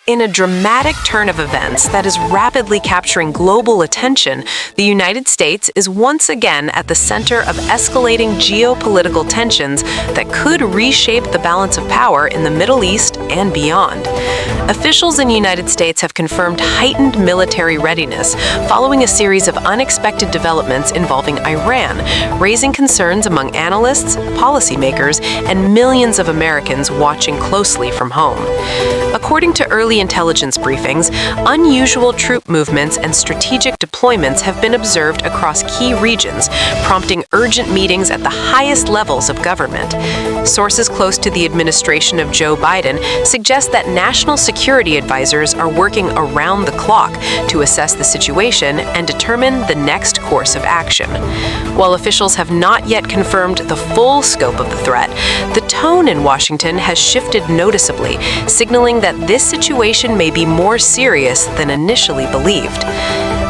In a dramatic turn of events that is rapidly capturing global attention, the United States is once again at the center of escalating geopolitical tensions that could reshape the balance of power in the Middle East and beyond. Officials in the United States have confirmed heightened military readiness following a series of unexpected developments involving Iran, raising concerns among analysts, policymakers, and millions of Americans watching closely from home. According to early intelligence briefings, unusual troop movements and strategic deployments have been observed across key regions, prompting urgent meetings at the highest levels of government. Sources close to the administration of Joe Biden suggest that national security advisors are working around the clock to assess the situation and determine the next course of action. While officials have not yet confirmed the full scope of the threat, the tone in Washington has shifted noticeably, signaling that this situation may be more serious than initially believed.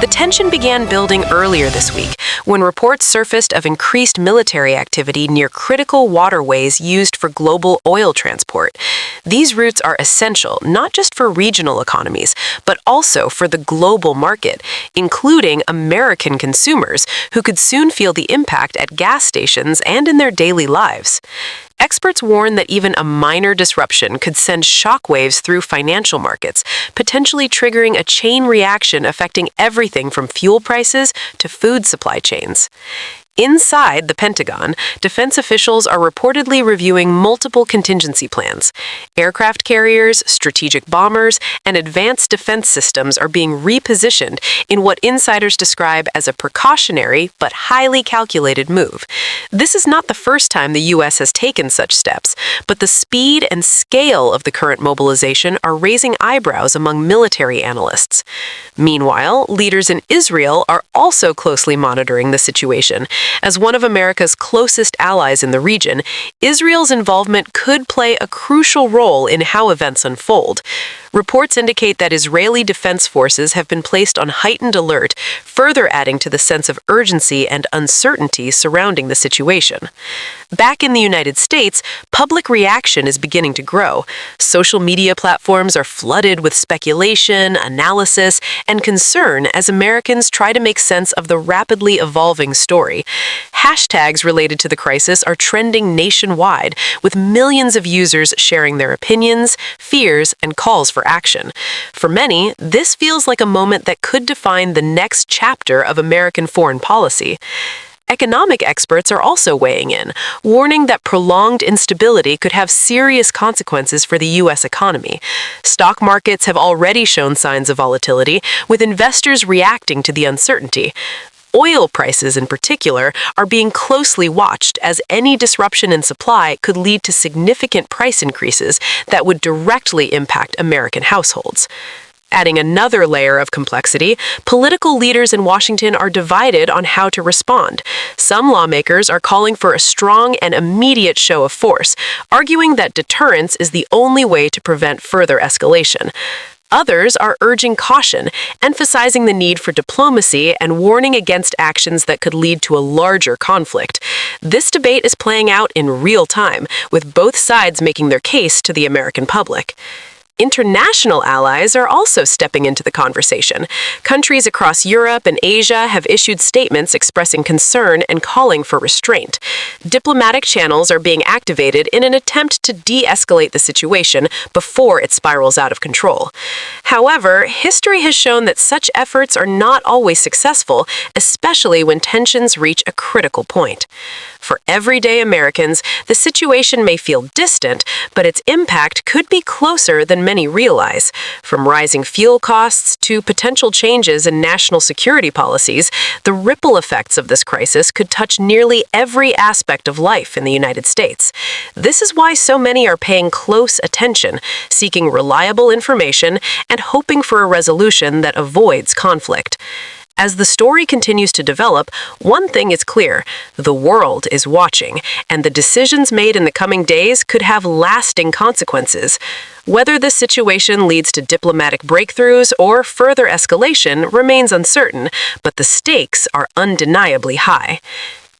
The tension began building earlier this week when reports surfaced of increased military activity near critical waterways used for global oil transport. These routes are essential not just for regional economies, but also for the global market, including American consumers who could soon feel the impact at gas stations and in their daily lives. Experts warn that even a minor disruption could send shockwaves through financial markets, potentially triggering a chain reaction affecting everything from fuel prices to food supply chains. Inside the Pentagon, defense officials are reportedly reviewing multiple contingency plans. Aircraft carriers, strategic bombers, and advanced defense systems are being repositioned in what insiders describe as a precautionary but highly calculated move. This is not the first time the U.S. has taken such steps, but the speed and scale of the current mobilization are raising eyebrows among military analysts. Meanwhile, leaders in Israel are also closely monitoring the situation. As one of America's closest allies in the region, Israel's involvement could play a crucial role in how events unfold. Reports indicate that Israeli defense forces have been placed on heightened alert, further adding to the sense of urgency and uncertainty surrounding the situation. Back in the United States, public reaction is beginning to grow. Social media platforms are flooded with speculation, analysis, and concern as Americans try to make sense of the rapidly evolving story. Hashtags related to the crisis are trending nationwide, with millions of users sharing their opinions, fears, and calls for action. For many, this feels like a moment that could define the next chapter of American foreign policy. Economic experts are also weighing in, warning that prolonged instability could have serious consequences for the U.S. economy. Stock markets have already shown signs of volatility, with investors reacting to the uncertainty. Oil prices, in particular, are being closely watched as any disruption in supply could lead to significant price increases that would directly impact American households. Adding another layer of complexity, political leaders in Washington are divided on how to respond. Some lawmakers are calling for a strong and immediate show of force, arguing that deterrence is the only way to prevent further escalation. Others are urging caution, emphasizing the need for diplomacy and warning against actions that could lead to a larger conflict. This debate is playing out in real time, with both sides making their case to the American public. International allies are also stepping into the conversation. Countries across Europe and Asia have issued statements expressing concern and calling for restraint. Diplomatic channels are being activated in an attempt to de-escalate the situation before it spirals out of control. However, history has shown that such efforts are not always successful, especially when tensions reach a critical point. For everyday Americans, the situation may feel distant, but its impact could be closer than many realize. From rising fuel costs to potential changes in national security policies, the ripple effects of this crisis could touch nearly every aspect of life in the United States. This is why so many are paying close attention, seeking reliable information, and hoping for a resolution that avoids conflict. As the story continues to develop, one thing is clear: the world is watching, and the decisions made in the coming days could have lasting consequences. Whether this situation leads to diplomatic breakthroughs or further escalation remains uncertain, but the stakes are undeniably high.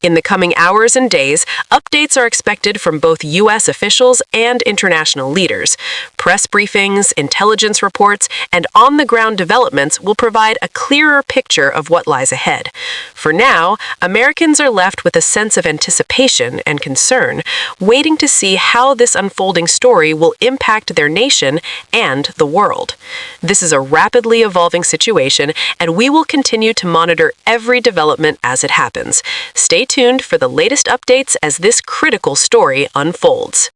In the coming hours and days, updates are expected from both U.S. officials and international leaders. Press briefings, intelligence reports, and on-the-ground developments will provide a clearer picture of what lies ahead. For now, Americans are left with a sense of anticipation and concern, waiting to see how this unfolding story will impact their nation and the world. This is a rapidly evolving situation, and we will continue to monitor every development as it happens. Stay tuned for the latest updates as this critical story unfolds.